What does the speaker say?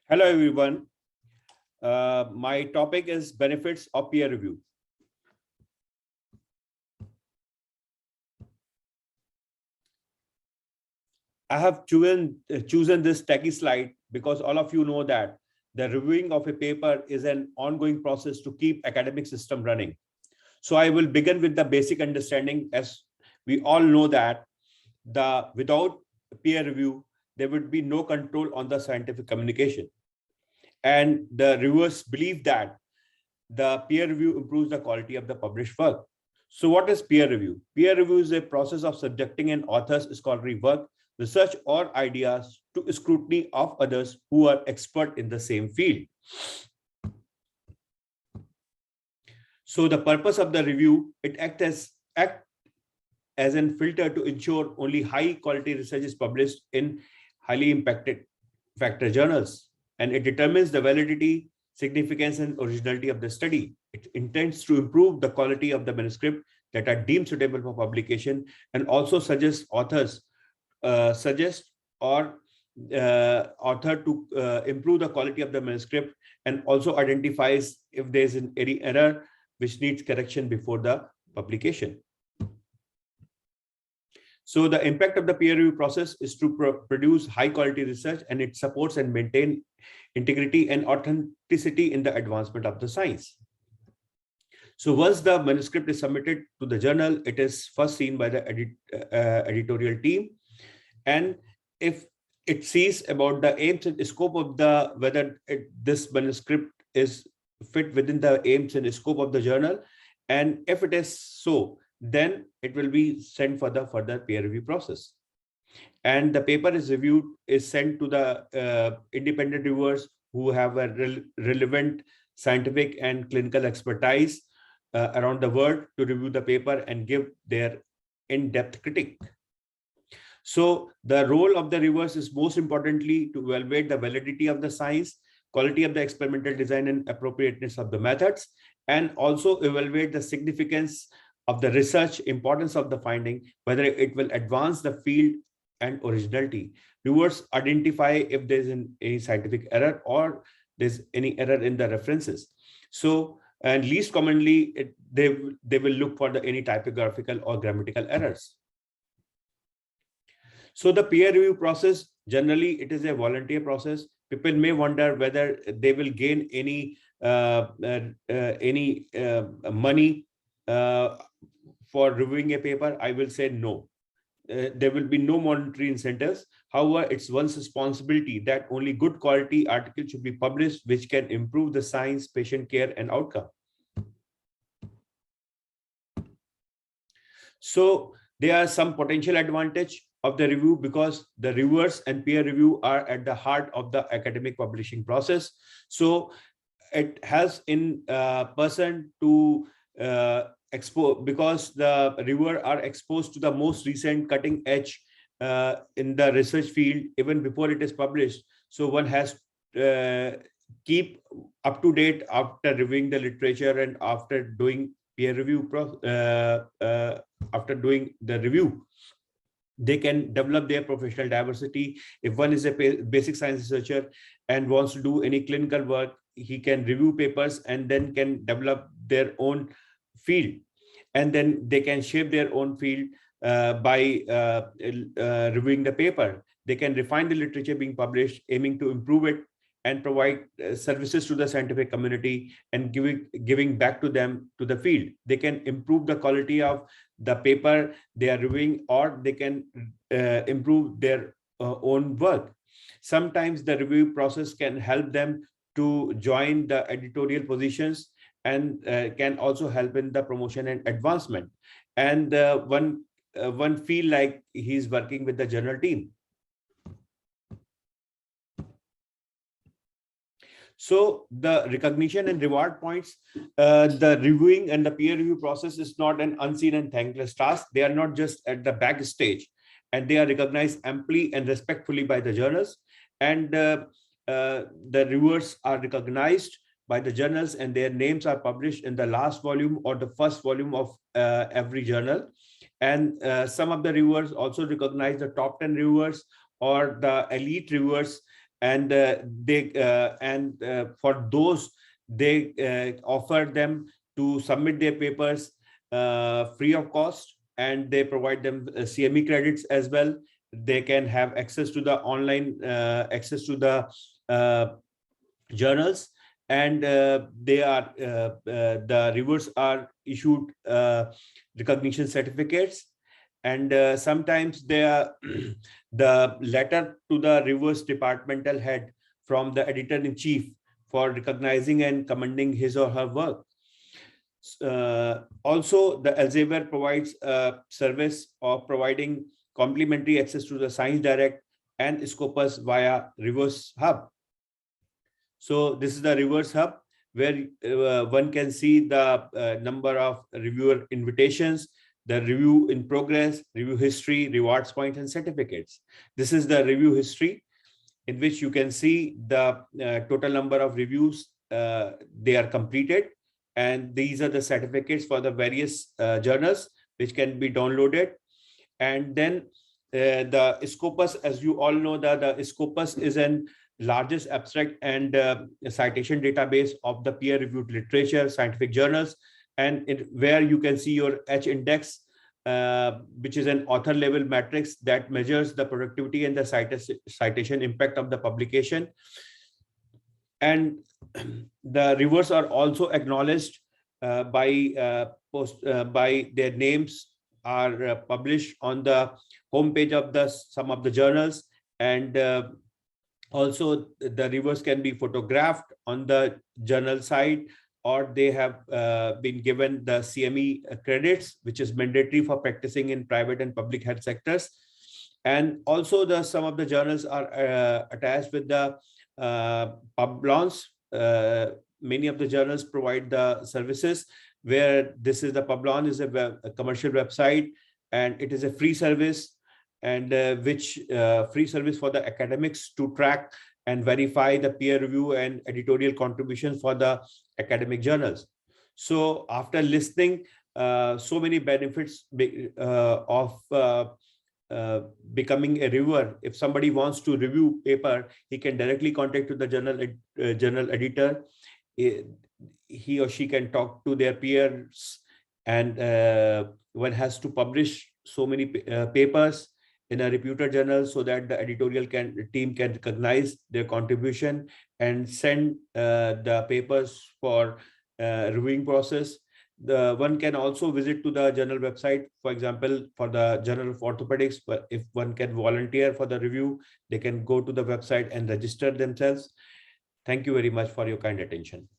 Hello, everyone. My topic is benefits of peer review. I have chosen this techie slide because all of you know that the reviewing of a paper is an ongoing process to keep academic system running. So I will begin with the basic understanding. As we all know that without peer review, there would be no control on the scientific communication. And the reviewers believe that the peer review improves the quality of the published work. So what is peer review? Peer review is a process of subjecting an author's scholarly work, research, or ideas to scrutiny of others who are expert in the same field. So the purpose of the review, it acts as a filter to ensure only high quality research is published in highly impacted factor journals, and it determines the validity, significance, and originality of the study. It intends to improve the quality of the manuscript that are deemed suitable for publication, and also suggests authors author to improve the quality of the manuscript, and also identifies if there's any error which needs correction before the publication. So the impact of the peer review process is to produce high quality research, and it supports and maintain integrity and authenticity in the advancement of the science. So once the manuscript is submitted to the journal, it is first seen by the editorial team. And if it sees about the aims and scope of whether this manuscript is fit within the aims and scope of the journal, and if it is so, then it will be sent for the further peer review process. And the paper is sent to the independent reviewers who have a relevant scientific and clinical expertise around the world to review the paper and give their in-depth critique. So the role of the reviewers is most importantly to evaluate the validity of the science, quality of the experimental design, and appropriateness of the methods, and also evaluate the significance of the research, importance of the finding, whether it will advance the field, and originality. Reviewers identify if there's any scientific error or there's any error in the references. So, and least commonly, they will look for any typographical or grammatical errors. So the peer review process, generally, it is a volunteer process. People may wonder whether they will gain any money for reviewing a paper. I will say no. There will be no monetary incentives. However, it's one's responsibility that only good quality articles should be published, which can improve the science, patient care, and outcome. So there are some potential advantage of the review because the reviewers and peer review are at the heart of the academic publishing process. So it has in person to because the reviewer are exposed to the most recent cutting edge in the research field even before it is published. So one has keep up to date after reviewing the literature and after doing peer review after doing the review. They can develop their professional diversity. If one is a basic science researcher and wants to do any clinical work, he can review papers and then can develop their own field, and then they can shape their own field by reviewing the paper. They can refine the literature being published, aiming to improve it and provide services to the scientific community and giving back to them, to the field. They can improve the quality of the paper they are reviewing, or they can improve their own work. Sometimes the review process can help them to join the editorial positions and can also help in the promotion and advancement. And one feel like he's working with the journal team. So the recognition and reward points, the reviewing and the peer review process is not an unseen and thankless task. They are not just at the backstage, and they are recognized amply and respectfully by the journals. And the reviewers are recognized by the journals, and their names are published in the last volume or the first volume of every journal. And some of the reviewers also recognize the top 10 reviewers or the elite reviewers and for those, they offer them to submit their papers free of cost, and they provide them CME credits as well. They can have access to the online access to the journals, and the reviewers are issued recognition certificates, and sometimes they are the letter to the reviewers departmental head from the editor-in-chief for recognizing and commending his or her work. Also, the Elsevier provides a service of providing complimentary access to the Science Direct and Scopus via Reverse Hub. So this is the Reverse Hub, where one can see the number of reviewer invitations, the review in progress, review history, rewards points, and certificates. This is the review history, in which you can see the total number of reviews they are completed. And these are the certificates for the various journals, which can be downloaded. And then the Scopus, as you all know, the Scopus is an largest abstract and citation database of the peer-reviewed literature, scientific journals, and where you can see your H index, which is an author-level matrix that measures the productivity and the citation impact of the publication. And the reviewers are also acknowledged by their names are published on the homepage of some of the journals, and also the reviewers can be photographed on the journal site, or they have been given the CME credits, which is mandatory for practicing in private and public health sectors. And also some of the journals are attached with the publons. Many of the journals provide the services where this is the publon is a commercial website, and it is a free service, and which free service for the academics to track and verify the peer review and editorial contributions for the academic journals. So after listening so many benefits of becoming a reviewer, if somebody wants to review paper, he can directly contact to the journal editor. He or she can talk to their peers, and one has to publish so many papers in a reputed journal so that the editorial team can recognize their contribution and send the papers for reviewing process. The one can also visit to the journal website. For example, for the Journal of Orthopedics, but if one can volunteer for the review, they can go to the website and register themselves. Thank you very much for your kind attention.